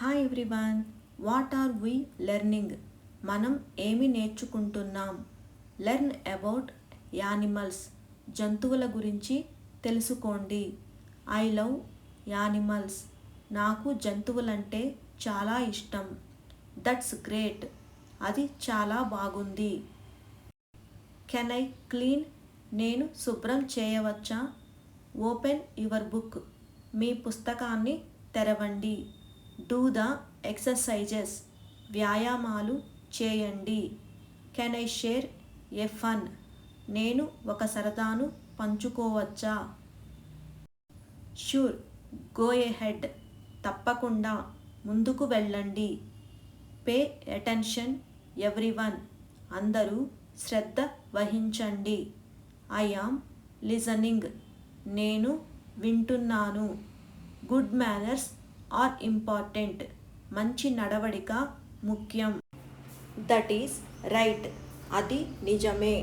Hi everyone, what are we learning? మనం ఏమి నేర్చుకుంటున్నాం? లెర్న్ అబౌట్ యానిమల్స్, జంతువుల గురించి తెలుసుకోండి. ఐ లవ్ యానిమల్స్, నాకు జంతువులంటే చాలా ఇష్టం. దట్స్ గ్రేట్, అది చాలా బాగుంది. కెన్ ఐ క్లీన్, నేను శుభ్రం చేయవచ్చా? ఓపెన్ యువర్ బుక్, మీ పుస్తకాన్ని తెరవండి. డూ ద ఎక్సర్సైజెస్, వ్యాయామాలు చేయండి. Can I share A fun, నేను ఒక సరదాను పంచుకోవచ్చా? ష్యూర్, గో ఎహెడ్, తప్పకుండా ముందుకు వెళ్ళండి. పే అటెన్షన్ ఎవ్రీవన్, అందరూ శ్రద్ధ వహించండి. ఐ యామ్ లిజనింగ్, నేను వింటున్నాను. గుడ్ మేనర్స్ ఆర్ ఇంపార్టెంట్, మంచి నడవడిక ముఖ్యం. దట్ ఈస్ రైట్, అది నిజమే.